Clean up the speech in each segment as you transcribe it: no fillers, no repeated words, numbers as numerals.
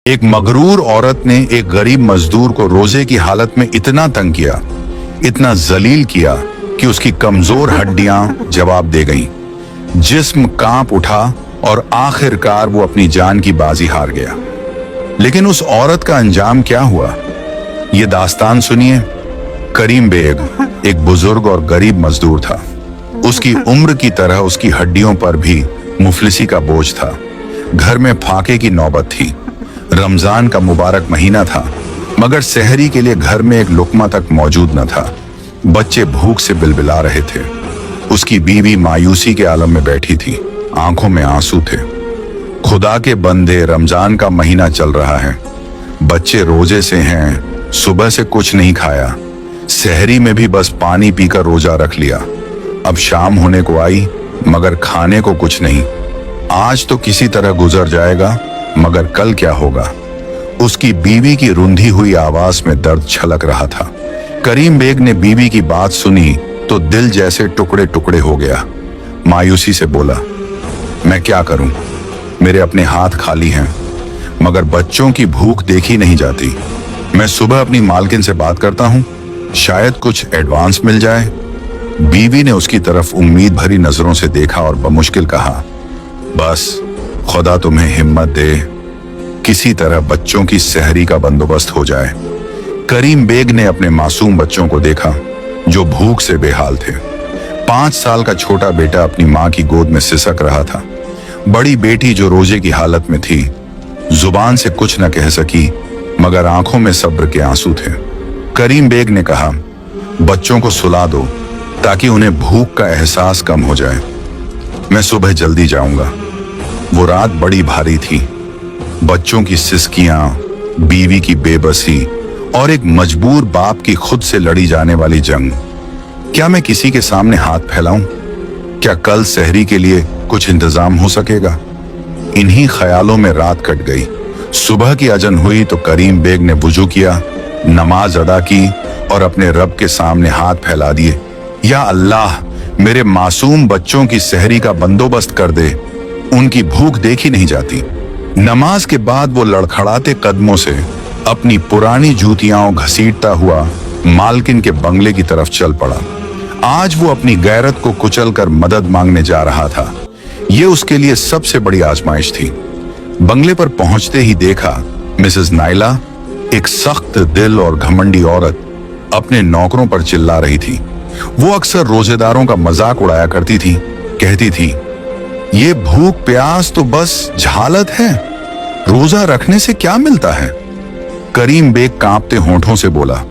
एक मगरूर औरत ने एक गरीब मजदूर को रोजे की हालत में इतना तंग किया, इतना जलील किया कि उसकी कमजोर हड्डियां जवाब दे गईं। जिस्म कांप उठा और आखिरकार वो अपनी जान की बाजी हार गया। लेकिन उस औरत का अंजाम क्या हुआ, ये दास्तान सुनिए। करीम बेग एक बुजुर्ग और गरीब मजदूर था। उसकी उम्र की तरह उसकी हड्डियों पर भी मुफलिसी का बोझ था। घर में फाके की नौबत थी। रमजान का मुबारक महीना था, मगर सहरी के लिए घर में एक लुकमा तक मौजूद न था। बच्चे भूख से बिलबिला रहे थे। उसकी बीवी मायूसी के आलम में बैठी थी, आंखों में आंसू थे। खुदा के बंदे, रमजान का महीना चल रहा है, बच्चे रोजे से हैं, सुबह से कुछ नहीं खाया, सहरी में भी बस पानी पीकर रोजा रख लिया। अब शाम होने को आई, मगर खाने को कुछ नहीं। आज तो किसी तरह गुजर जाएगा, मगर कल क्या होगा। उसकी बीवी की रुंधी हुई आवाज में दर्द छलक रहा था। करीम बेग ने बीवी की बात सुनी तो दिल जैसे टुकड़े टुकड़े हो गया। मायूसी से बोला, मैं क्या करूं, मेरे अपने हाथ खाली हैं, मगर बच्चों की भूख देखी नहीं जाती। मैं सुबह अपनी मालकिन से बात करता हूं, शायद कुछ एडवांस मिल जाए। बीवी ने उसकी तरफ उम्मीद भरी नजरों से देखा और बमुश्किल कहा, बस खुदा तुम्हें हिम्मत दे, किसी तरह बच्चों की सहरी का बंदोबस्त हो जाए। करीम बेग ने अपने मासूम बच्चों को देखा जो भूख से बेहाल थे। 5 साल का छोटा बेटा अपनी मां की गोद में सिसक रहा था। बड़ी बेटी जो रोजे की हालत में थी, जुबान से कुछ न कह सकी, मगर आंखों में सब्र के आंसू थे। करीम बेग ने कहा, बच्चों को सुला दो ताकि उन्हें भूख का एहसास कम हो जाए। मैं सुबह जल्दी जाऊंगा। वो रात बड़ी भारी थी। बच्चों की सिसकियां, बीवी की बेबसी और एक मजबूर बाप की खुद से लड़ी जाने वाली जंग। क्या मैं किसी के सामने हाथ फैलाऊं? क्या कल सहरी के लिए कुछ इंतजाम हो सकेगा? इन्हीं ख्यालों में रात कट गई। सुबह की अजन हुई तो करीम बेग ने वुजू किया, नमाज अदा की और अपने रब के सामने हाथ फैला दिए। या अल्लाह, मेरे मासूम बच्चों की सहरी का बंदोबस्त कर दे, उनकी भूख देखी नहीं जाती। नमाज के बाद वो लड़खड़ाते कदमों से अपनी पुरानी जूतियां घसीटता हुआ मालकिन के बंगले की तरफ चल पड़ा। आज वो अपनी गैरत को कुचलकर मदद मांगने जा रहा था। ये उसके लिए सबसे बड़ी आजमाइश थी। बंगले पर पहुंचते ही देखा मिसेस नाइला, एक सख्त दिल और घमंडी औरत, अपने नौकरों पर चिल्ला रही थी। वो अक्सर रोजेदारों का मजाक उड़ाया करती थी। कहती थी, ये भूख प्यास तो बस झालत है, रोजा रखने से क्या मिलता है। करीम बेग कांपते होंठों से बोला,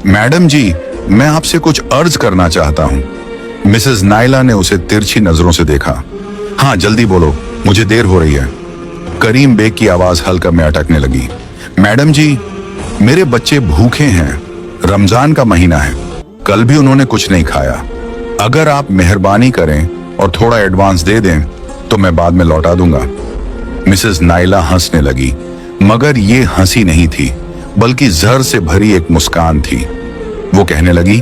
मैडम जी, मैं आपसे कुछ अर्ज करना चाहता हूं। मिसेस नाइला ने उसे तिरछी नजरों से देखा। हाँ जल्दी बोलो, मुझे देर हो रही है। करीम बेग की आवाज हल्का में अटकने लगी। मैडम जी, मेरे बच्चे भूखे हैं, रमजान का महीना है, कल भी उन्होंने कुछ नहीं खाया। अगर आप मेहरबानी करें और थोड़ा एडवांस दे दें तो मैं बाद में लौटा दूंगा। मिसेस नाइला हंसने लगी, मगर ये हंसी नहीं थी, बल्कि जहर से भरी एक मुस्कान थी। वो कहने लगी,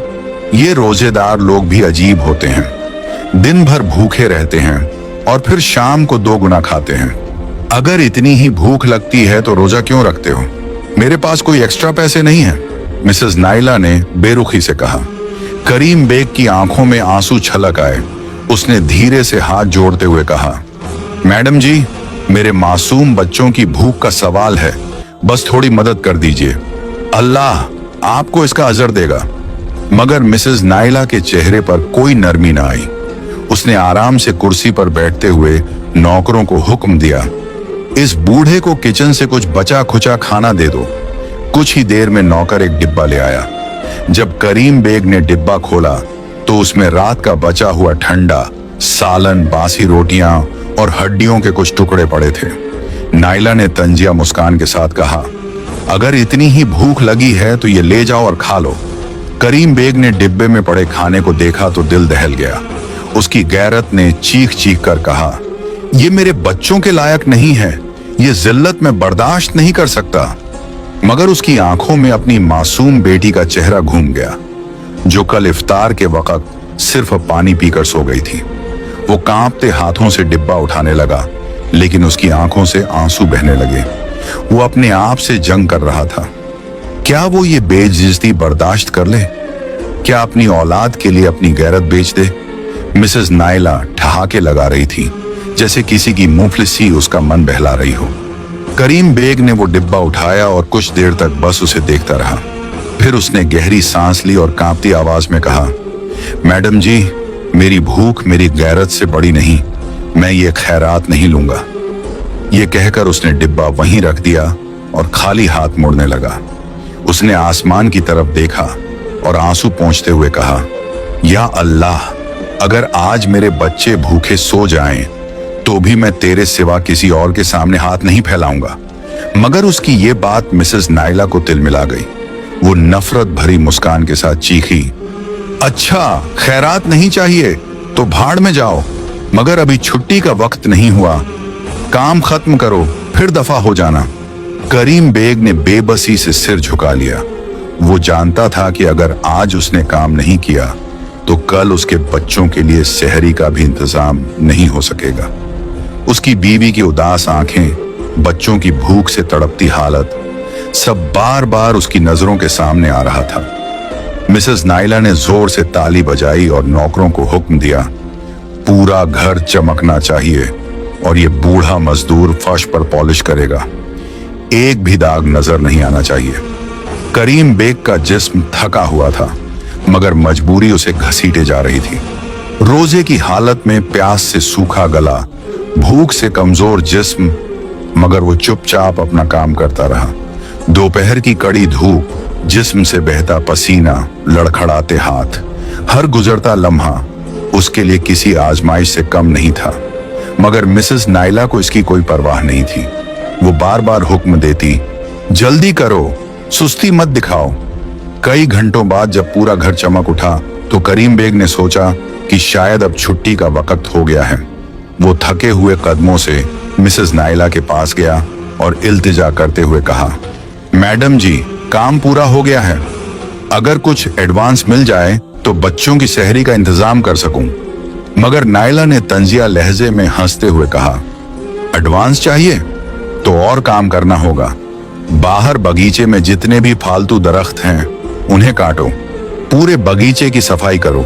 ये रोजेदार लोग भी अजीब होते हैं, दिन भर भूखे रहते हैं और फिर शाम को 2 गुना खाते हैं। अगर इतनी ही भूख लगती है तो रोजा क्यों रखते हो? मेरे पास कोई एक्स्ट्रा पैसे नहीं है, मिसेस नाइला ने बेरुखी से कहा। करीम बेग की आंखों में आंसू छलक आए। उसने धीरे से हाथ जोड़ते हुए कहा, मैडम जी, मेरे मासूम बच्चों की भूख का सवाल है, बस थोड़ी मदद कर दीजिए, अल्लाह आपको इसका अजर देगा। मगर मिसेस नाइला के चेहरे पर कोई नरमी न आई। उसने आराम से कुर्सी पर बैठते हुए नौकरों को हुक्म दिया, इस बूढ़े को किचन से कुछ बचा खुचा खाना दे दो। कुछ ही देर में नौकर एक डिब्बा ले आया। जब करीम बेग ने डिब्बा खोला तो उसमें रात का बचा हुआ ठंडा सालन, बासी रोटियां और हड्डियों के कुछ टुकड़े पड़े थे। नाइला ने तंजिया मुस्कान के साथ कहा, अगर इतनी ही भूख लगी है तो ये ले जाओ और खा लो। करीम बेग ने डिब्बे में पड़े खाने को देखा तो दिल दहल गया। उसकी गैरत ने चीख चीख कर कहा, ये मेरे बच्चों के लायक नहीं है, ये जिल्लत में बर्दाश्त नहीं कर सकता। मगर उसकी आंखों में अपनी मासूम बेटी का चेहरा घूम गया, जो कल इफ्तार के वक्त सिर्फ पानी पीकर सो गई थी। वो कांपते हाथों से डिब्बा उठाने लगा, लेकिन उसकी आंखों से आंसू बहने लगे। वो अपने आप से जंग कर रहा था। क्या वो ये बेइज्जती बर्दाश्त कर ले? क्या अपनी औलाद के लिए अपनी गैरत बेच दे? मिसेस नायला ठहाके लगा रही थी, जैसे किसी की मुफलिसी उसका मन बहला रही हो। करीम बेग ने वो डिब्बा उठाया और कुछ देर तक बस उसे देखता रहा। फिर उसने गहरी सांस ली और कांपती आवाज में कहा, मैडम जी, मेरी भूख मेरी गैरत से बड़ी नहीं, मैं ये खैरात नहीं लूंगा। ये कहकर उसने डिब्बा वहीं रख दिया और खाली हाथ मुड़ने लगा। उसने आसमान की तरफ देखा और आंसू पोंछते हुए कहा, या अल्लाह, अगर आज मेरे बच्चे भूखे सो जाएं, तो भी मैं तेरे सिवा किसी और के सामने हाथ नहीं फैलाऊंगा। मगर उसकी ये बात मिसेस नायला को तिलमिला गई। वो नफरत भरी मुस्कान के साथ चीखी, अच्छा, खैरात नहीं चाहिए तो भाड़ में जाओ, मगर अभी छुट्टी का वक्त नहीं हुआ। काम खत्म करो, फिर दफा हो जाना। करीम बेग ने बेबसी से सिर झुका लिया। वो जानता था कि अगर आज उसने काम नहीं किया तो कल उसके बच्चों के लिए सहरी का भी इंतजाम नहीं हो सकेगा। उसकी बीवी की उदास आंखें, बच्चों की भूख से तड़पती हालत, सब बार बार उसकी नजरों के सामने आ रहा था। मिसेस नायला ने जोर से ताली बजाई और नौकरों को हुक्म दिया, पूरा घर चमकना चाहिए और ये बूढ़ा मजदूर फर्श पर पॉलिश करेगा, एक भी दाग नजर नहीं आना चाहिए। करीम बेग का जिस्म थका हुआ था, मगर मजबूरी उसे घसीटे जा रही थी। रोजे की हालत में प्यास से सूखा गला, भूख से कमजोर जिस्म, मगर वो चुपचाप अपना काम करता रहा। दोपहर की कड़ी धूप, जिस्म से बहता पसीना, लड़खड़ाते हाथ, हर गुजरता लम्हा उसके लिए किसी आजमाइश से कम नहीं था। मगर मिसेस नायला को इसकी कोई परवाह नहीं थी। वो बार बार हुक्म देती, जल्दी करो, सुस्ती मत दिखाओ। कई घंटों बाद जब पूरा घर चमक उठा तो करीम बेग ने सोचा कि शायद अब छुट्टी का वक्त हो गया है। वो थके हुए कदमों से मिसेस नायला के पास गया और इल्तिजा करते हुए कहा, मैडम जी, काम पूरा हो गया है। अगर कुछ एडवांस मिल जाए तो बच्चों की सहरी का इंतजाम कर सकूं। मगर नायला ने तंजिया लहजे में हंसते हुए कहा, एडवांस चाहिए तो और काम करना होगा। बाहर बगीचे में जितने भी फालतू दरख्त हैं उन्हें काटो, पूरे बगीचे की सफाई करो,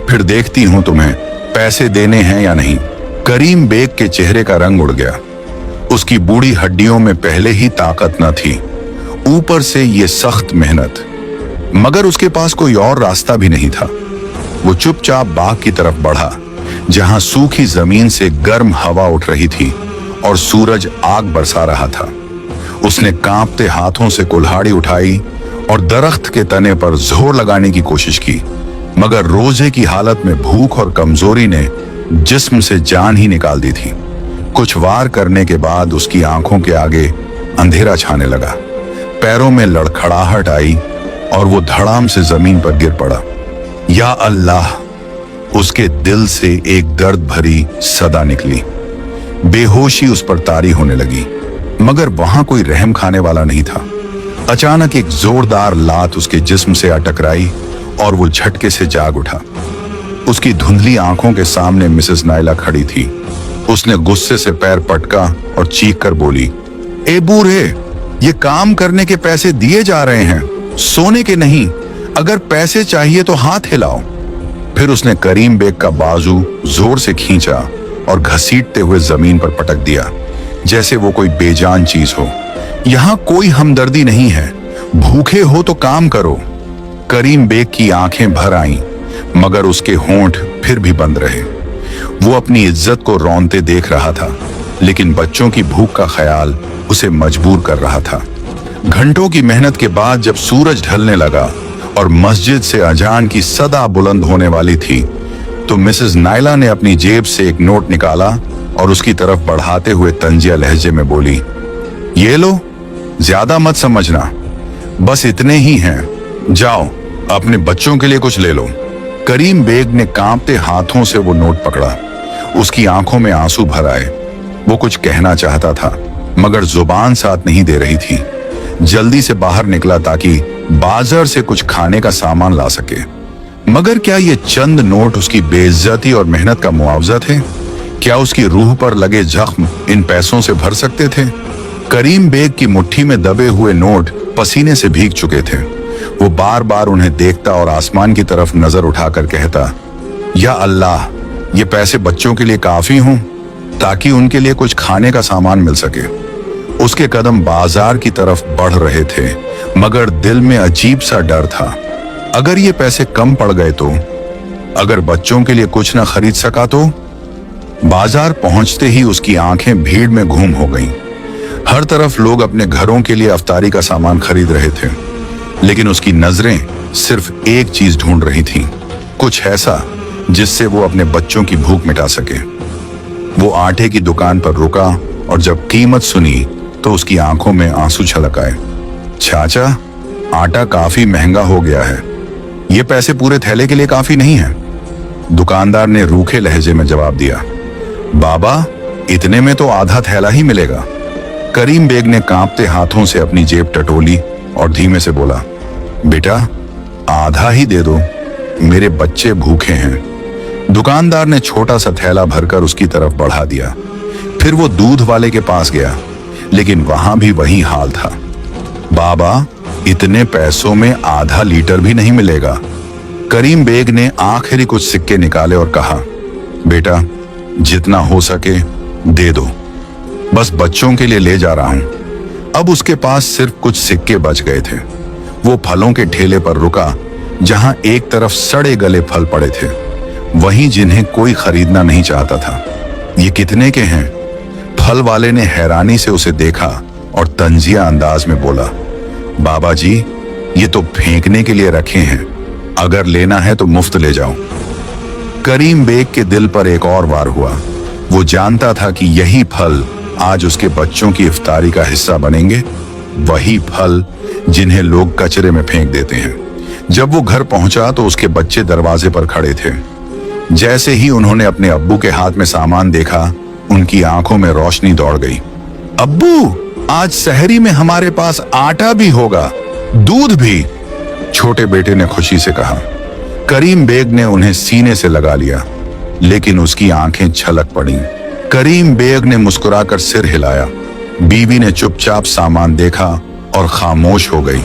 फिर देखती हूं तुम्हें पैसे देने हैं या नहीं। करीम बेग के चेहरे का रंग उड़ गया। उसकी बूढ़ी हड्डियों में पहले ही ताकत न थी, ऊपर से ये सख्त मेहनत। मगर उसके पास कोई और रास्ता भी नहीं था। वो चुपचाप बाग की तरफ बढ़ा, जहां सूखी जमीन से गर्म हवा उठ रही थी और सूरज आग बरसा रहा था। उसने कांपते हाथों से कुल्हाड़ी उठाई और दरख्त के तने पर जोर लगाने की कोशिश की, मगर रोजे की हालत में भूख और कमजोरी ने जिस्म से जान ही निकाल दी थी। कुछ वार करने के बाद उसकी आंखों के आगे अंधेरा छाने लगा, पैरों में लड़खड़ाहट आई और वो धड़ाम से जमीन पर गिर पड़ा। या अल्लाह, उसके दिल से एक दर्द भरी सदा निकली। बेहोशी उस पर तारी होने लगी, मगर वहां कोई रहम खाने वाला नहीं था। अचानक एक जोरदार लात उसके जिस्म से टकराई और वो झटके से जाग उठा। उसकी धुंधली आंखों के सामने मिसेस नायला खड़ी थी। उसने गुस्से से पैर पटका और चीख कर बोली, ए बूढ़े, ये काम करने के पैसे दिए जा रहे हैं, सोने के नहीं। अगर पैसे चाहिए तो हाथ हिलाओ। फिर उसने करीम बेग का बाजू जोर से खींचा और घसीटते हुए जमीन पर पटक दिया, जैसे वो कोई बेजान चीज हो। यहाँ कोई हमदर्दी नहीं है, भूखे हो तो काम करो। करीम बेग की आंखें भर आईं, मगर उसके होंठ फिर भी बंद रहे। वो अपनी इज्जत को रौंदते देख रहा था, लेकिन बच्चों की भूख का ख्याल उसे मजबूर कर रहा था। घंटों की मेहनत के बाद जब सूरज ढलने लगा और मस्जिद से अजान की सदा बुलंद होने वाली थी, तो मिसेस नायला ने अपनी जेब से एक नोट निकाला और उसकी तरफ बढ़ाते हुए तंजिया लहजे में बोली, ये लो, ज्यादा मत समझना, बस इतने ही हैं, जाओ अपने बच्चों के लिए कुछ ले लो। करीम बेग ने कांपते हाथों से वो नोट पकड़ा। उसकी आंखों में आंसू भर आए। वो कुछ कहना चाहता था, मगर जुबान साथ नहीं दे रही थी। जल्दी से बाहर निकला ताकि बाजार से कुछ खाने का सामान ला सके। मगर क्या ये चंद नोट उसकी बेइज्जती और मेहनत का मुआवजा थे? क्या उसकी रूह पर लगे जख्म इन पैसों से भर सकते थे? करीम बेग की मुट्ठी में दबे हुए नोट पसीने से भीग चुके थे। वो बार बार उन्हें देखता और आसमान की तरफ नजर उठाकर कहता, या अल्लाह, ये पैसे बच्चों के लिए काफी हों ताकि उनके लिए कुछ खाने का सामान मिल सके। उसके कदम बाजार की तरफ बढ़ रहे थे, मगर दिल में अजीब सा डर था। अगर ये पैसे कम पड़ गए तो, अगर बच्चों के लिए कुछ न खरीद सका तो। बाजार पहुंचते ही उसकी आंखें भीड़ में घूम हो गईं। हर तरफ लोग अपने घरों के लिए अफ्तारी का सामान खरीद रहे थे, लेकिन उसकी नजरें सिर्फ एक चीज ढूंढ रही थीं, कुछ ऐसा जिससे वो अपने बच्चों की भूख मिटा सके। वो आटे की दुकान पर रुका और जब कीमत सुनी तो उसकी आंखों में आंसू छलक आए। चाचा, आटा काफी महंगा हो गया है, ये पैसे पूरे थैले के लिए काफी नहीं है। दुकानदार ने रूखे लहजे में जवाब दिया, बाबा, इतने में तो आधा थैला ही मिलेगा। करीम बेग ने कांपते हाथों से अपनी जेब टटोली और धीमे से बोला, बेटा, आधा ही दे दो, मेरे बच्चे भूखे हैं। दुकानदार ने छोटा सा थैला भरकर उसकी तरफ बढ़ा दिया। फिर वो दूध वाले के पास गया, लेकिन वहां भी वही हाल था। बाबा, इतने पैसों में आधा लीटर भी नहीं मिलेगा। करीम बेग ने आखिरी कुछ सिक्के निकाले और कहा, बेटा, जितना हो सके दे दो, बस बच्चों के लिए ले जा रहा हूं। अब उसके पास सिर्फ कुछ सिक्के बच गए थे। वो फलों के ठेले पर रुका, जहां एक तरफ सड़े गले फल पड़े थे, वहीं जिन्हें कोई खरीदना नहीं चाहता था। ये कितने के हैं? फल वाले ने हैरानी से उसे देखा और तंजिया अंदाज में बोला, बाबा जी, ये तो फेंकने के लिए रखे हैं, अगर लेना है तो मुफ्त ले जाओ। करीम बेग के दिल पर एक और वार हुआ। वो जानता था कि यही फल आज उसके बच्चों की इफ्तारी का हिस्सा बनेंगे, वही फल जिन्हें लोग कचरे में फेंक देते हैं। जब वो घर पहुंचा तो उसके बच्चे दरवाजे पर खड़े थे। जैसे ही उन्होंने अपने अब्बू के हाथ में सामान देखा, उनकी आंखों में रोशनी दौड़ गई। अब्बू, आज सहरी में हमारे पास आटा भी होगा, दूध भी, छोटे बेटे ने खुशी से कहा। करीम बेग ने उन्हें सीने से लगा लिया, लेकिन उसकी आंखें छलक पड़ी। करीम बेग ने मुस्कुराकर सिर हिलाया। बीवी ने चुपचाप सामान देखा और खामोश हो गई।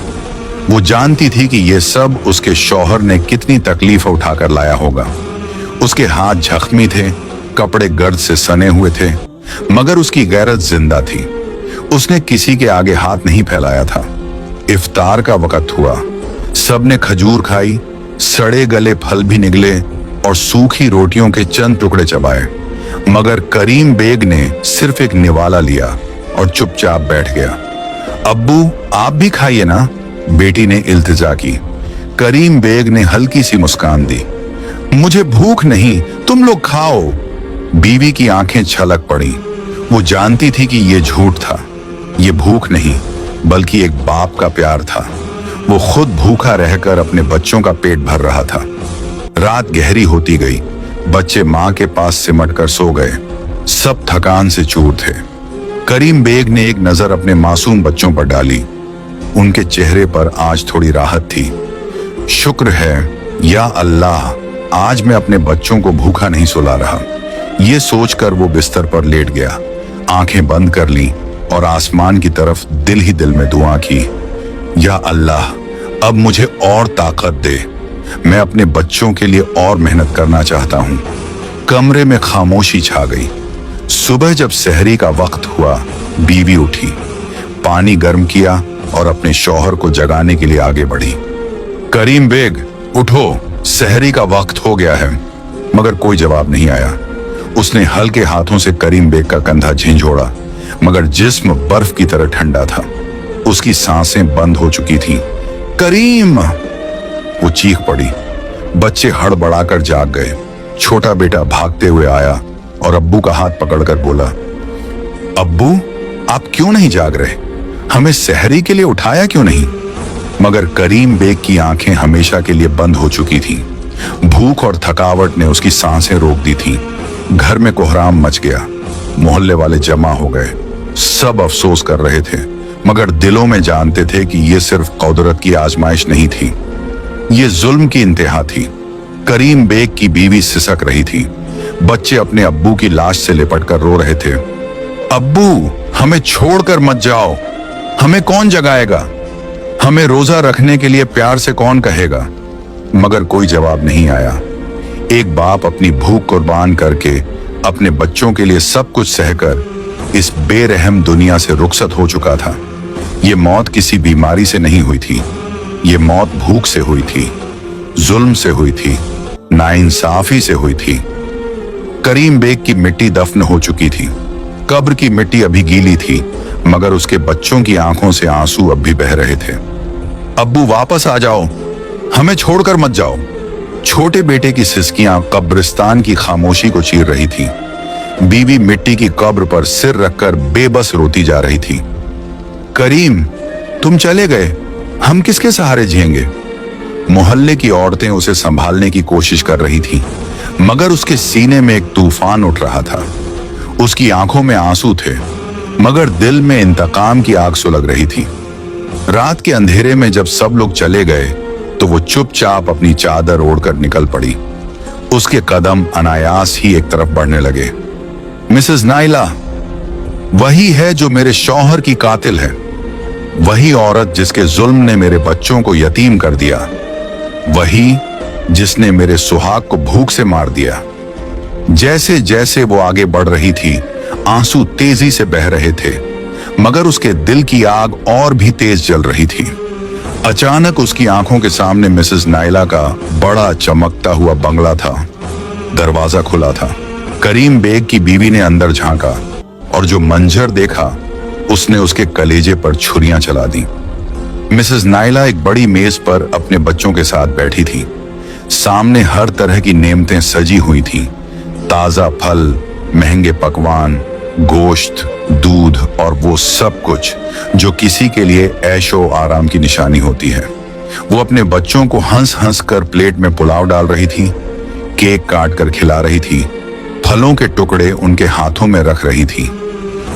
वो जानती थी कि ये सब उसके शौहर ने कितनी तकलीफ उठाकर लाया होगा। उसके हाथ जख्मी थे, कपड़े गर्द से सने हुए थे, मगर उसकी गैरत जिंदा थी। उसने किसी के आगे हाथ नहीं फैलाया था। इफ्तार का वक्त हुआ। सबने खजूर खाई, सड़े गले फल भी निकले और सूखी रोटियों के चंद टुकड़े चबाए, मगर करीम बेग ने सिर्फ एक निवाला लिया और चुपचाप बैठ गया। अब्बू, आप भी खाइए ना, बेटी ने इल्तिजा की। करीम बेग ने हल्की सी मुस्कान दी। मुझे भूख नहीं, तुम लोग खाओ। बीवी की आंखें छलक पड़ी। वो जानती थी कि ये झूठ था। ये भूख नहीं, बल्कि एक बाप का प्यार था। वो खुद भूखा रहकर अपने बच्चों का पेट भर रहा था। रात गहरी होती गई। बच्चे मां के पास सिमटकर सो गए। सब थकान से चूर थे। करीम बेग ने एक नजर अपने मासूम बच्चों पर डाली। उनके चेहरे पर आज थोड़ी राहत थी। शुक्र है, या अल्लाह, आज मैं अपने बच्चों को भूखा नहीं सुला रहा। ये सोचकर वो बिस्तर पर लेट गया, आंखें बंद कर ली और आसमान की तरफ दिल ही दिल में दुआ की, या अल्लाह, अब मुझे और ताकत दे। मैं अपने बच्चों के लिए और मेहनत करना चाहता हूँ। कमरे में खामोशी छा गई। सुबह जब सहरी का वक्त हुआ, बीवी उठी, पानी गर्म किया और अपने शौहर को जगाने के लिए आगे बढ़ी। करीम बेग, उठो, सहरी का वक्त हो गया है। मगर कोई जवाब नहीं आया। उसने हल्के हाथों से करीम बेग का कंधा झिंझोड़ा, मगर जिस्म बर्फ की तरह ठंडा था। उसकी सांसें बंद हो चुकी थीं। करीम! वो चीख पड़ी। बच्चे हड़बड़ाकर जाग गए। छोटा बेटा भागते हुए आया और अब्बू का हाथ पकड़कर बोला, अब्बू, आप क्यों नहीं जाग रहे? हमें सहरी के लिए उठाया क्यों नहीं? मगर करीम बेग की आंखें हमेशा के लिए बंद हो चुकी थीं। भूख और थकावट ने उसकी सांसें रोक दी थीं। घर में कोहराम मच गया। मोहल्ले वाले जमा हो गए। सब अफसोस कर रहे थे, मगर दिलों में जानते थे कि यह सिर्फ कुदरत की आजमाइश नहीं थी, ये जुल्म की इंतहा थी। करीम बेग की बीवी सिसक रही थी। बच्चे अपने अब्बू की लाश से लिपटकर रो रहे थे। अब्बू, हमें छोड़कर मत जाओ, हमें कौन जगाएगा, हमें रोजा रखने के लिए प्यार से कौन कहेगा। मगर कोई जवाब नहीं आया। एक बाप अपनी भूख कुर्बान करके अपने बच्चों के लिए सब कुछ सहकर इस बेरहम दुनिया से रुखसत हो चुका था। ये मौत किसी बीमारी से नहीं हुई थी, ये मौत भूख से हुई थी, जुल्म से हुई थी, नाइंसाफी से हुई थी। करीम बेग की मिट्टी दफन हो चुकी थी, कब्र की मिट्टी अभी गीली थी, मगर उसके बच्चों की आंखों से आंसू अब भी बह रहे थे। अब्बू वापस आ जाओ, हमें छोड़कर मत जाओ। छोटे बेटे की सिसकियां कब्रिस्तान की खामोशी को चीर रही थी। बीवी मिट्टी की कब्र पर सिर रखकर बेबस रोती जा रही थी। करीम, तुम चले गए, हम किसके सहारे जिएंगे। मोहल्ले की औरतें उसे संभालने की कोशिश कर रही थीं, मगर उसके सीने में एक तूफान उठ रहा था। उसकी आंखों में आंसू थे, मगर दिल में इंतकाम की आग सुलग रही थी। रात के अंधेरे में जब सब लोग चले गए तो वो चुपचाप अपनी चादर ओढ़कर निकल पड़ी। उसके कदम अनायास ही एक तरफ बढ़ने लगे। मिसेस नाइला, वही है जो मेरे शौहर की कातिल है, वही औरत जिसके जुल्म ने मेरे बच्चों को यतीम कर दिया, वही जिसने मेरे सुहाग को भूख से मार दिया। जैसे जैसे वो आगे बढ़ रही थी, आंसू तेजी से बह रहे थे, मगर उसके दिल की आग और भी तेज जल रही थी। अचानक उसकी आंखों के सामने मिसेस नाइला का बड़ा चमकता हुआ बंगला था। दरवाजा खुला था। करीम बेग की बीवी ने अंदर झांका और जो मंजर देखा उसने उसके कलेजे पर छुरियां चला दी। मिसेस नाइला एक बड़ी मेज पर अपने बच्चों के साथ बैठी थी। सामने हर तरह की नेमतें सजी हुई थीं। ताजा फल, महंगे पकवान, गोश्त, दूध और वो सब कुछ जो किसी के लिए ऐशो आराम की निशानी होती है। वो अपने बच्चों को हंस हंस कर प्लेट में पुलाव डाल रही थी, केक काट कर खिला रही थी, फलों के टुकड़े उनके हाथों में रख रही थी।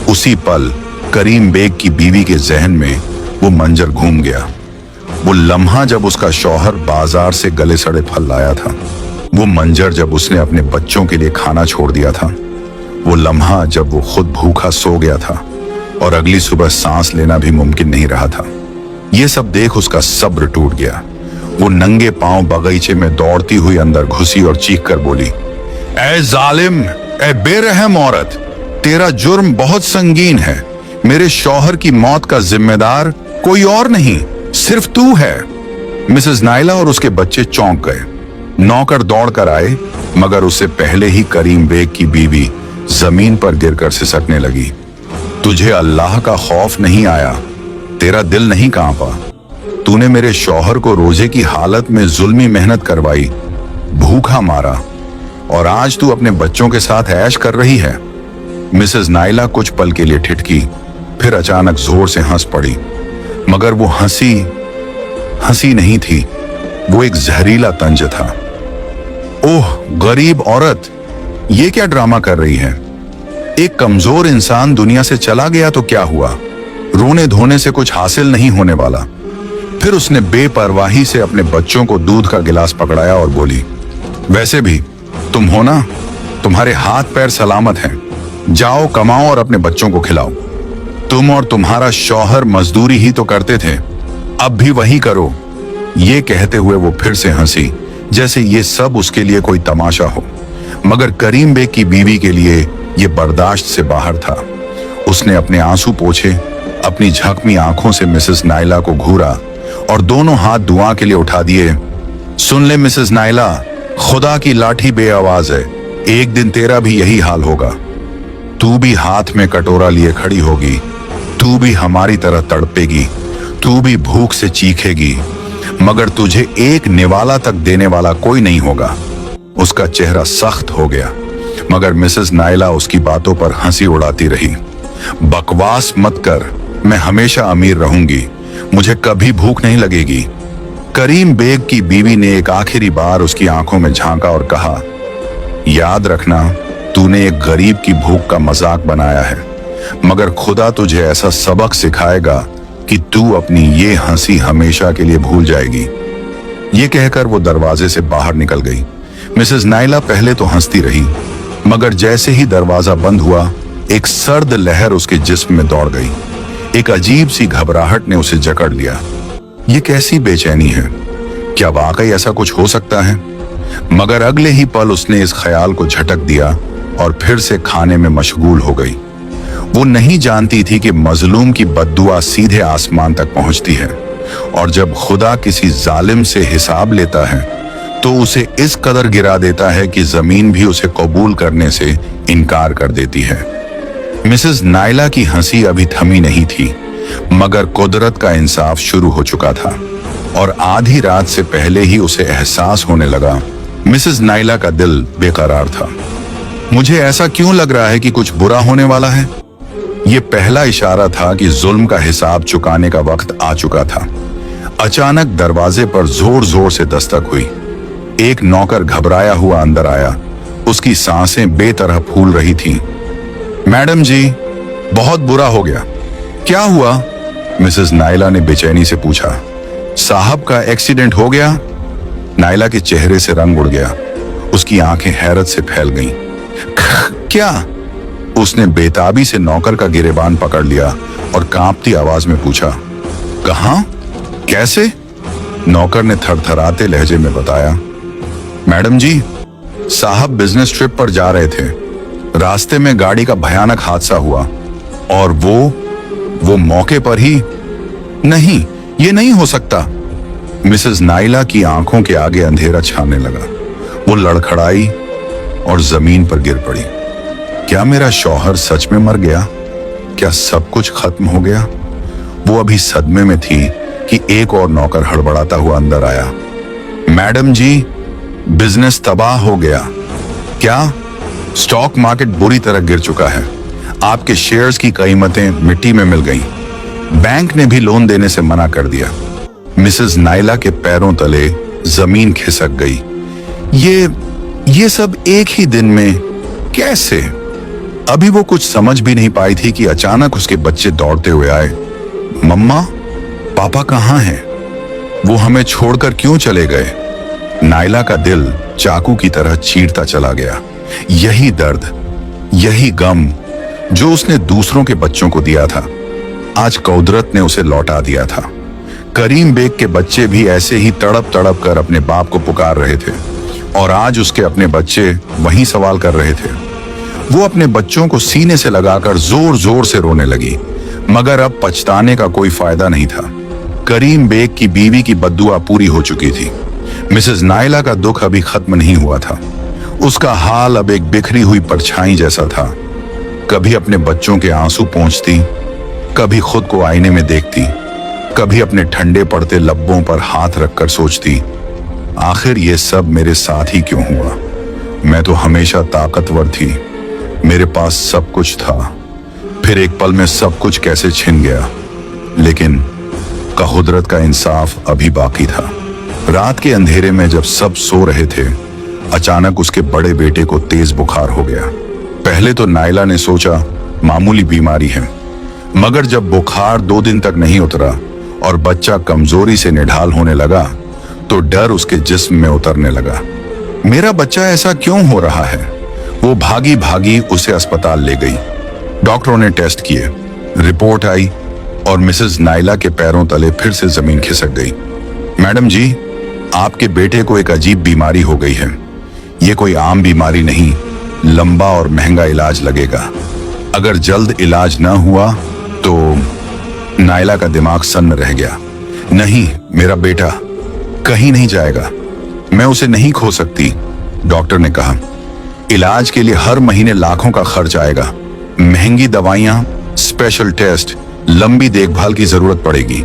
उसी पल करीम बेग की बीवी के जहन में वो मंजर घूम गया। वो लम्हा जब उसका शौहर बाजार से गले सड़े फल लाया था, वो मंजर जब उसने अपने बच्चों के लिए खाना छोड़ दिया था, वो लम्हा जब वो खुद भूखा सो गया था और अगली सुबह सांस लेना भी मुमकिन नहीं रहा था। ये सब देख उसका सब्र टूट गया। वो नंगे पांव बगीचे में दौड़ती हुई अंदर घुसी और चीख कर बोली, ऐ जालिम, ऐ बेरहम औरत, तेरा जुर्म बहुत संगीन है। मेरे शौहर की मौत का जिम्मेदार कोई और नहीं, सिर्फ तू है। मिसेस नाइला और उसके बच्चे चौंक गए। नौकर दौड़कर आए, मगर उससे पहले ही करीम बेग की बीवी जमीन पर गिरकर सिसकने लगी। तुझे अल्लाह का खौफ नहीं आया, तेरा दिल नहीं कांपा। तूने मेरे शौहर को रोजे की हालत में जुल्मी मेहनत करवाई, भूखा मारा, और आज तू अपने बच्चों के साथ ऐश कर रही है। मिसेस नाइला कुछ पल के लिए ठिठकी, फिर अचानक जोर से हंस पड़ी, मगर वो हंसी नहीं थी, वो एक जहरीला तंज था। ओह गरीब औरत, ये क्या ड्रामा कर रही है। एक कमजोर इंसान दुनिया से चला गया तो क्या हुआ, रोने धोने से कुछ हासिल नहीं होने वाला। फिर उसने बेपरवाही से अपने बच्चों को दूध का गिलास पकड़ाया और बोली, वैसे भी तुम हो ना, तुम्हारे हाथ पैर सलामत हैं, जाओ कमाओ और अपने बच्चों को खिलाओ। तुम और तुम्हारा शौहर मजदूरी ही तो करते थे, अब भी वही करो। ये कहते हुए वो फिर से हंसी, जैसे ये सब उसके लिए कोई तमाशा हो, मगर करीम बेग की बीवी के लिए ये बर्दाश्त से बाहर था। उसने अपने आंसू पोंछे, अपनी झकमी आंखों से मिसेस नाइला को घूरा और दोनों हाथ दुआ के लिए उठा दिए। सुन ले मिसेस नाइला, खुदा की लाठी बेआवाज है, एक दिन तेरा भी यही हाल होगा। तू भी हाथ में कटोरा लिए खड़ी होगी, तू भी हमारी तरह तड़पेगी, तू भी भूख से चीखेगी, मगर तुझे एक निवाला तक देने वाला कोई नहीं होगा। उसका चेहरा सख्त हो गया, मगर मिसेस नाइला उसकी बातों पर हंसी उड़ाती रही। बकवास मत कर, मैं हमेशा अमीर रहूंगी, मुझे कभी भूख नहीं लगेगी। करीम बेग की बीवी ने एक आखिरी बार उसकी आंखों में झांका और कहा, याद रखना, तूने एक गरीब की भूख का मजाक बनाया है, मगर खुदा तुझे ऐसा सबक सिखाएगा कि तू अपनी ये हंसी हमेशा के लिए भूल जाएगी। ये कहकर वो दरवाजे से बाहर निकल गई। मिसेस नाइला पहले तो हंसती रही, मगर जैसे ही दरवाजा बंद हुआ, एक सर्द लहर उसके जिस्म में दौड़ गई। एक अजीब सी घबराहट ने उसे जकड़ लिया। ये कैसी बेचैनी है? क्या वाकई ऐसा कुछ हो सकता है? मगर अगले ही पल उसने इस ख्याल को झटक दिया और फिर से खाने में मशगूल हो गई। वो नहीं जानती थी कि मजलूम की बद्दुआ सीधे आसमान तक पहुंचती है, और जब खुदा किसी जालिम से हिसाब लेता है तो उसे इस कदर गिरा देता है कि जमीन भी उसे कबूल करने से इनकार कर देती है। मिसेस नायला की हंसी अभी थमी नहीं थी, मगर कुदरत का इंसाफ शुरू हो चुका था, और आधी रात से पहले ही उसे एहसास होने लगा। मिसेस नायला का दिल बेकरार था। मुझे ऐसा क्यों लग रहा है कि कुछ बुरा होने वाला है? ये पहला इशारा था कि जुल्म का हिसाब चुकाने का वक्त आ चुका था। अचानक दरवाजे पर जोर जोर से दस्तक हुई। एक नौकर घबराया हुआ अंदर आया। उसकी सांसें बेतरह फूल रही थीं। मैडम जी, बहुत बुरा हो गया। क्या हुआ? मिसेस नायला ने बेचैनी से पूछा। साहब का एक्सीडेंट हो गया। नायला के चेहरे से रंग उड़ गया। उसकी आंखें हैरत से फैल गईं। क्या? उसने बेताबी से नौकर का गिरेबान पकड़ लिया और कांपती आवाज में पूछा। कहां? कैसे? नौकर ने थरथराते लहजे में बताया। मैडम जी, साहब बिजनेस ट्रिप पर जा रहे थे। रास्ते में गाड़ी का भयानक हादसा हुआ और वो मौके पर ही। नहीं, ये नहीं हो सकता। मिसेस नायला की आंखों के आगे अंधेरा छाने लगा। वो लड़खड़ाई और जमीन पर गिर पड़ी। क्या मेरा शौहर सच में मर गया? क्या सब कुछ खत्म हो गया? वो अभी सदमे में थी कि एक और नौकर हड़बड़ाता हुआ अंदर आया। मैडम जी, बिजनेस तबाह हो गया। क्या? स्टॉक मार्केट बुरी तरह गिर चुका है। आपके शेयर्स की कीमतें मिट्टी में मिल गईं। बैंक ने भी लोन देने से मना कर दिया। मिसेस नायला के पैरों तले जमीन खिसक गई। ये सब एक ही दिन में कैसे? अभी वो कुछ समझ भी नहीं पाई थी कि अचानक उसके बच्चे दौड़ते हुए आए। मम्मा, पापा कहाँ हैं? वो हमें छोड़कर क्यों चले गए? नायला का दिल चाकू की तरह चीरता चला गया। यही दर्द, यही गम जो उसने दूसरों के बच्चों को दिया था, आज कुदरत ने उसे लौटा दिया था। करीम बेग के बच्चे भी ऐसे ही तड़प तड़प कर अपने बाप को पुकार रहे थे, और आज उसके अपने बच्चे वही सवाल कर रहे थे। वो अपने बच्चों को सीने से लगाकर जोर जोर से रोने लगी, मगर अब पछताने का कोई फायदा नहीं था। करीम बेग की बीवी की बद्दुआ पूरी हो चुकी थी। मिसेस नायला का दुख अभी खत्म नहीं हुआ था। उसका हाल अब एक बिखरी हुई परछाई जैसा था। कभी अपने बच्चों के आंसू पोंछती, कभी खुद को आईने में देखती, कभी अपने ठंडे पड़ते लब्बों पर हाथ रखकर सोचती, आखिर ये सब मेरे साथ ही क्यों हुआ? मैं तो हमेशा ताकतवर थी, मेरे पास सब कुछ था, फिर एक पल में सब कुछ कैसे छिन गया? लेकिन कुदरत का इंसाफ अभी बाकी था। रात के अंधेरे में जब सब सो रहे थे, अचानक उसके बड़े बेटे को तेज बुखार हो गया। पहले तो नायला ने सोचा मामूली बीमारी है, मगर जब बुखार 2 दिन तक नहीं उतरा और बच्चा कमजोरी से निढाल होने लगा, तो डर उसके जिस्म में उतरने लगा। मेरा बच्चा ऐसा क्यों हो रहा है? वो भागी भागी उसे अस्पताल ले गई। डॉक्टरों ने टेस्ट किए, रिपोर्ट आई और मिसेस नायला के पैरों तले फिर से जमीन खिसक गई। मैडम जी, आपके बेटे को एक अजीब बीमारी हो गई है। ये कोई आम बीमारी नहीं, लंबा और महंगा इलाज लगेगा। अगर जल्द इलाज न हुआ तो। नायला का दिमाग सन्न रह गया। नहीं, मेरा बेटा कहीं नहीं जाएगा, मैं उसे नहीं खो सकती। डॉक्टर ने कहा, इलाज के लिए हर महीने लाखों का खर्च आएगा। महंगी दवाइयां, स्पेशल टेस्ट, लंबी देखभाल की जरूरत पड़ेगी।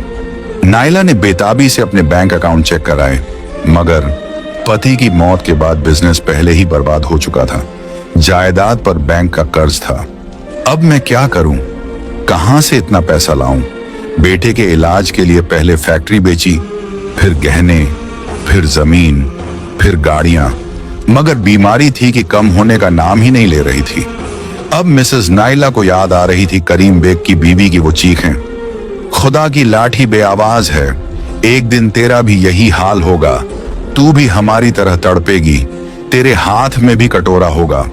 नायला ने बेताबी से अपने बैंक अकाउंट चेक कराए, मगर पति की मौत के बाद बिजनेस पहले ही बर्बाद हो चुका था। जायदाद पर बैंक का कर्ज था। अब मैं क्या करूं? कहां से इतना पैसा लाऊं? बेटे के इलाज के लिए पहले फैक्ट्री बेची, फिर गहने, फिर जमीन, फिर गाड़ियां, मगर बीमारी थी कि कम होने का नाम ही नहीं ले रही थी। अब मिसेस नायला को याद आ रही थी करीम बेग की बीवी की वो चीखें, खुदा की लाठी बेआवाज है, एक दिन तेरा भी यही हाल होगा, तू भी हमारी तरह तड़पेगी, तेरे हाथ में भी कटोरा होगा,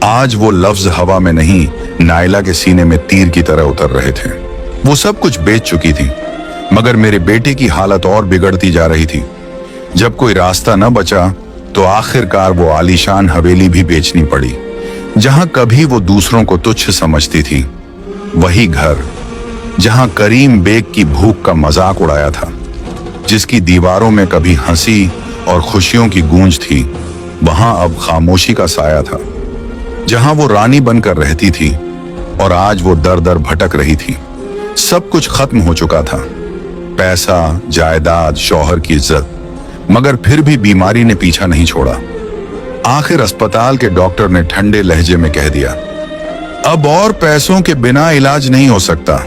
आज वो लफ्ज हवा में नहीं, नायला के सीने में तीर की तरह उतर रहे थे। वो सब कुछ बेच चुकी थी, मगर मेरे बेटे की हालत और बिगड़ती जा रही थी। जब कोई रास्ता न बचा तो आखिरकार वो आलीशान हवेली भी बेचनी पड़ी, जहां कभी वो दूसरों को तुच्छ समझती थी। वही घर जहां करीम बेग की भूख का मजाक उड़ाया था, जिसकी दीवारों में कभी हंसी और खुशियों की गूंज थी, वहां अब खामोशी का साया था। जहां वो रानी बनकर रहती थी और आज वो दर दर भटक रही थी। सब कुछ खत्म हो चुका था, पैसा, जायदाद, शौहर की इज्जत, मगर फिर भी बीमारी ने पीछा नहीं छोड़ा। आखिर अस्पताल के डॉक्टर ने ठंडे लहजे में कह दिया, अब और पैसों के बिना इलाज नहीं हो सकता।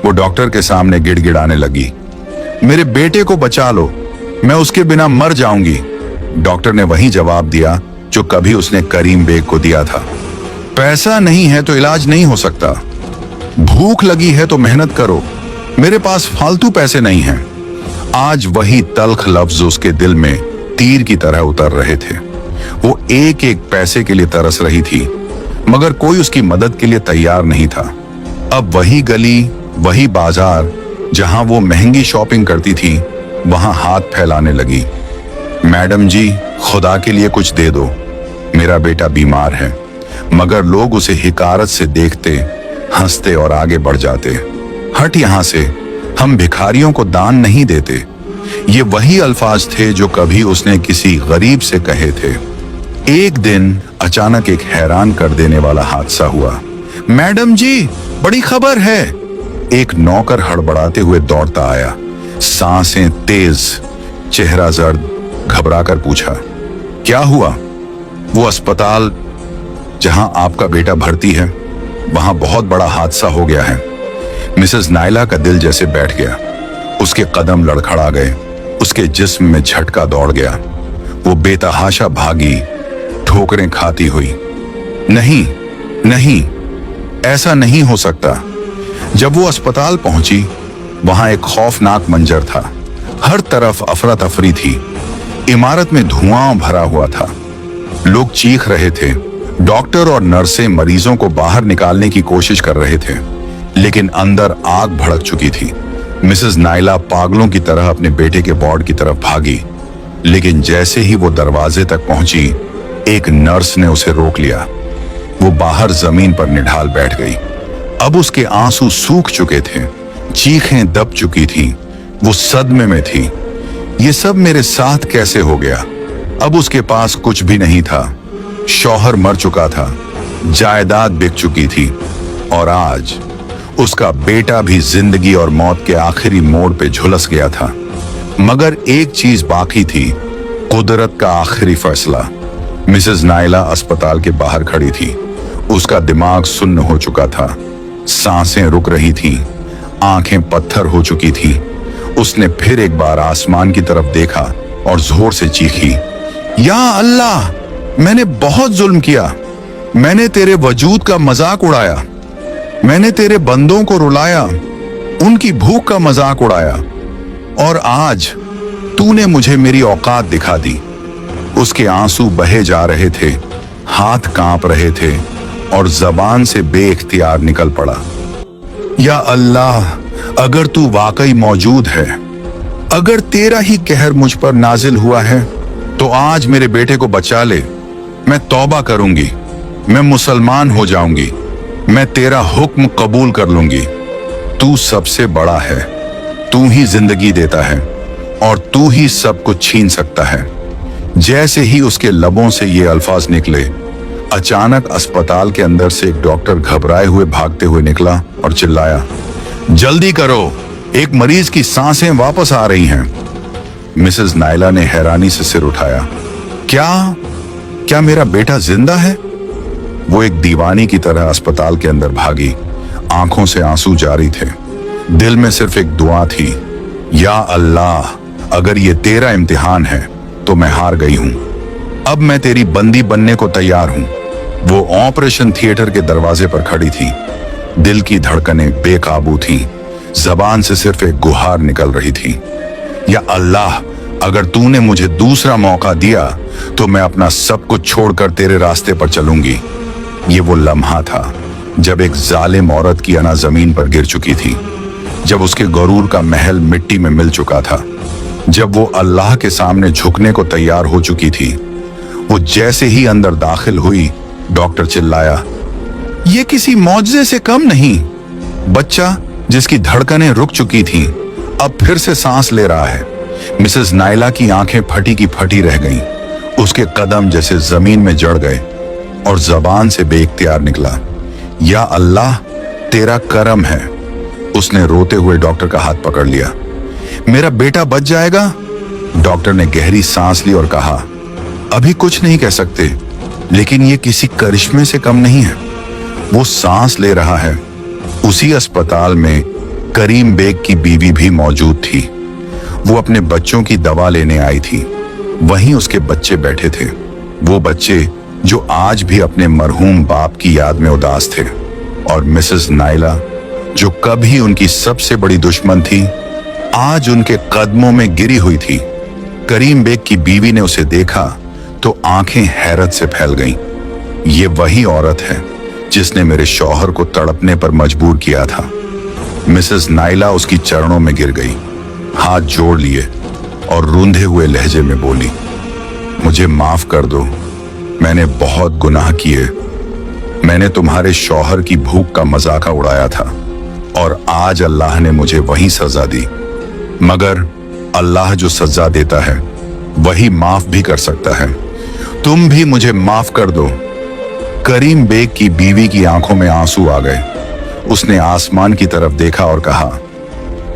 वो डॉक्टर के सामने गिड़गिड़ाने लगी, मेरे बेटे को बचा लो, मैं उसके बिना मर जाऊंगी। डॉक्टर ने वही जवाब दिया जो कभी उसने करीम बेग को दिया था, पैसा नहीं है तो इलाज नहीं हो सकता। भूख लगी है तो मेहनत करो, मेरे पास फालतू पैसे नहीं हैं। आज वही तल्ख लफ्ज उसके दिल में तीर की तरह उतर रहे थे। वो एक एक पैसे के लिए तरस रही थी, मगर कोई उसकी मदद के लिए तैयार नहीं था। अब वही गली, वही बाजार जहां वो महंगी शॉपिंग करती थी, वहां हाथ फैलाने लगी। मैडम जी, खुदा के लिए कुछ दे दो, मेरा बेटा बीमार है। मगर लोग उसे हिकारत से देखते, हंसते और आगे बढ़ जाते। हट यहां से, हम भिखारियों को दान नहीं देते। ये वही अल्फाज थे जो कभी उसने किसी गरीब से कहे थे। एक दिन अचानक एक हैरान कर देने वाला हादसा हुआ। मैडम जी, बड़ी खबर है। एक नौकर हड़बड़ाते हुए दौड़ता आया, सांसें तेज, चेहरा जर्द, घबराकर पूछा, क्या हुआ? वो अस्पताल जहां आपका बेटा भर्ती है, वहां बहुत बड़ा हादसा हो गया है। मिसेस नायला का दिल जैसे बैठ गया, उसके कदम लड़खड़ा गए, उसके जिस्म में झटका दौड़ गया। वो बेतहाशा भागी, ठोकरें खाती हुई। नहीं नहीं, ऐसा नहीं हो सकता। जब वो अस्पताल पहुंची, वहां एक खौफनाक मंजर था। हर तरफ अफरा तफरी थी, इमारत में धुआं भरा हुआ था, लोग चीख रहे थे। डॉक्टर और नर्सें मरीजों को बाहर निकालने की कोशिश कर रहे थे, लेकिन अंदर आग भड़क चुकी थी। मिसेस नायला पागलों की तरह अपने बेटे के वार्ड की तरफ भागी, लेकिन जैसे ही वो दरवाजे तक पहुंची, एक नर्स ने उसे रोक लिया। वो बाहर जमीन पर निढाल बैठ गई। अब उसके आंसू सूख चुके थे, चीखें दब चुकी थी, वो सदमे में थी। ये सब मेरे साथ कैसे हो गया? अब उसके पास कुछ भी नहीं था। शौहर मर चुका था, जायदाद बिक चुकी थी, और आज उसका बेटा भी जिंदगी और मौत के आखिरी मोड़ पे झुलस गया था। मगर एक चीज बाकी थी, कुदरत का आखिरी फैसला। मिसेस नायला अस्पताल के बाहर खड़ी थी, उसका दिमाग सुन्न हो चुका था, सांसें रुक रही थी, आंखें पत्थर हो चुकी थी। उसने फिर एक बार आसमान की तरफ देखा और जोर से चीखी, या अल्लाह, मैंने बहुत जुल्म किया, मैंने तेरे वजूद का मजाक उड़ाया, मैंने तेरे बंदों को रुलाया, उनकी भूख का मजाक उड़ाया, और आज तूने मुझे मेरी औकात दिखा दी। उसके आंसू बहे जा रहे थे, हाथ कांप रहे थे, और जबान से बेइख्तियार निकल पड़ा, या अल्लाह, अगर तू वाकई मौजूद है, अगर तेरा ही कहर मुझ पर नाजिल हुआ है, तो आज मेरे बेटे को बचा ले। मैं तौबा करूंगी, मैं मुसलमान हो जाऊंगी, मैं तेरा हुक्म कबूल कर लूंगी। तू सबसे बड़ा है, तू ही जिंदगी देता है, और तू ही सब कुछ छीन सकता है। जैसे ही उसके लबों से ये अल्फाज निकले, अचानक अस्पताल के अंदर से एक डॉक्टर घबराए हुए भागते हुए निकला और चिल्लाया, जल्दी करो, एक मरीज की सांसें वापस आ रही हैं। मिसेस नायला ने हैरानी से सिर उठाया, क्या मेरा बेटा जिंदा है? वो एक दीवानी की तरह अस्पताल के अंदर भागी, आंखों से आंसू जारी थे, दिल में सिर्फ एक दुआ थी, या अल्लाह, अगर ये तेरा इम्तिहान है तो मैं हार गई हूं, अब मैं तेरी बंदी बनने को तैयार हूं। वो ऑपरेशन थिएटर के दरवाजे पर खड़ी थी, दिल की धड़कनें बेकाबू थीं, जबान से सिर्फ एक गुहार निकल रही थी, या अल्लाह, अगर तूने मुझे दूसरा मौका दिया तो मैं अपना सब कुछ छोड़कर तेरे रास्ते पर चलूंगी। ये वो लम्हा था जब एक जालिम औरत की अना जमीन पर गिर चुकी थी, जब उसके गरूर का महल मिट्टी में मिल चुका था, जब वो अल्लाह के सामने झुकने को तैयार हो चुकी थी। वो जैसे ही अंदर दाखिल हुई, डॉक्टर चिल्लाया, ये किसी मौजज़े से कम नहीं। बच्चा जिसकी धड़कनें रुक चुकी थीं, अब फिर से सांस ले रहा है। मिसेस नायला की आंखें फटी की फटी रह गईं। उसके कदम जैसे जमीन में जड़ गए और जबान से बेइख्तियार निकला, या अल्लाह तेरा करम है। उसने रोते हुए डॉक्टर का हाथ पकड़ लिया। मेरा बेटा बच जाएगा? डॉक्टर ने गहरी सांस ली और कहा, अभी कुछ नहीं कह सकते, लेकिन ये किसी करिश्मे से कम नहीं है। वो सांस ले रहा है। उसी अस्पताल में करीम बेग की बीवी भी मौजूद थी। वो अपने बच्चों की दवा लेने आई थी। वहीं उसके बच्चे बैठे थे, वो बच्चे जो आज भी अपने मरहूम बाप की याद में उदास थे। और मिसेस नायला, जो कभी उनकी सबसे बड़ी दुश्मन थी, आज उनके कदमों में गिरी हुई थी। करीम बेग की बीवी ने उसे देखा तो आंखें हैरत से फैल गईं। ये वही औरत है जिसने मेरे शौहर को तड़पने पर मजबूर किया था। मिसेस नायला उसकी चरणों में गिर गई, हाथ जोड़ लिए और रूंधे हुए लहजे में बोली, मुझे माफ कर दो, मैंने बहुत गुनाह किए। मैंने तुम्हारे शौहर की भूख का मजाका उड़ाया था और आज अल्लाह ने मुझे वही सजा दी। मगर अल्लाह जो सजा देता है वही माफ भी कर सकता है। तुम भी मुझे माफ कर दो। करीम बेग की बीवी की आंखों में आंसू आ गए। उसने आसमान की तरफ देखा और कहा,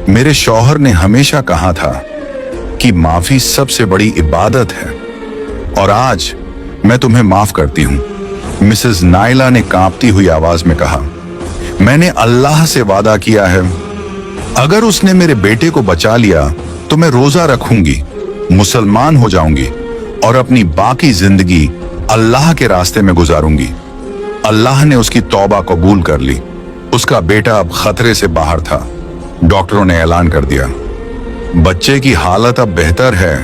मेरे शौहर ने हमेशा कहा था कि माफी सबसे बड़ी इबादत है, और आज मैं तुम्हें माफ करती हूं। मिसेस नायला ने कांपती हुई आवाज में कहा, मैंने अल्लाह से वादा किया है, अगर उसने मेरे बेटे को बचा लिया तो मैं रोजा रखूंगी, मुसलमान हो जाऊंगी और अपनी बाकी जिंदगी अल्लाह के रास्ते में गुजारूंगी। अल्लाह ने उसकी तौबा कबूल कर ली। उसका बेटा अब खतरे से बाहर था। डॉक्टरों ने ऐलान कर दिया, बच्चे की हालत अब बेहतर है।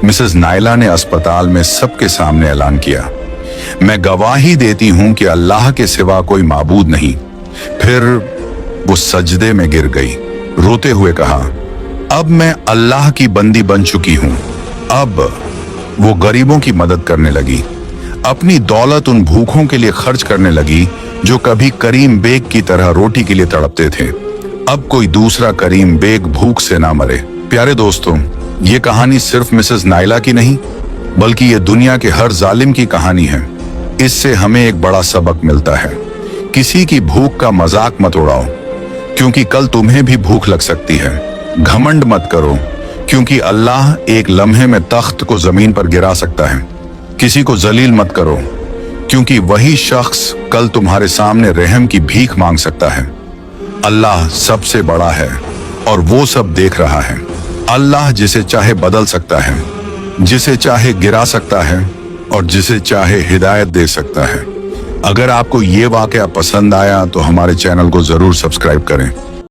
मिसेस नायला ने अस्पताल में सबके सामने ऐलान किया, मैं गवाही देती हूं कि अल्लाह के सिवा कोई माबूद नहीं। फिर वो सजदे में गिर गई, रोते हुए कहा, अब मैं अल्लाह की बंदी बन चुकी हूं। अब वो गरीबों की मदद करने लगी, अपनी दौलत उन भूखों के लिए खर्च करने लगी जो कभी करीम बेग की तरह रोटी के लिए तड़पते थे। अब कोई दूसरा करीम बेग भूख से ना मरे। प्यारे दोस्तों, ये कहानी सिर्फ मिसेस नायला की नहीं, बल्कि ये दुनिया के हर जालिम की कहानी है। इससे हमें एक बड़ा सबक मिलता है, किसी की भूख का मजाक मत उड़ाओ, क्योंकि कल तुम्हें भी भूख लग सकती है। घमंड मत करो, क्योंकि अल्लाह एक लम्हे में तख्त को जमीन पर गिरा सकता है। किसी को जलील मत करो, क्योंकि वही शख्स कल तुम्हारे सामने रहम की भीख मांग सकता है। अल्लाह सबसे बड़ा है और वो सब देख रहा है। अल्लाह जिसे चाहे बदल सकता है, जिसे चाहे गिरा सकता है और जिसे चाहे हिदायत दे सकता है। अगर आपको ये वाकया पसंद आया तो हमारे चैनल को जरूर सब्सक्राइब करें।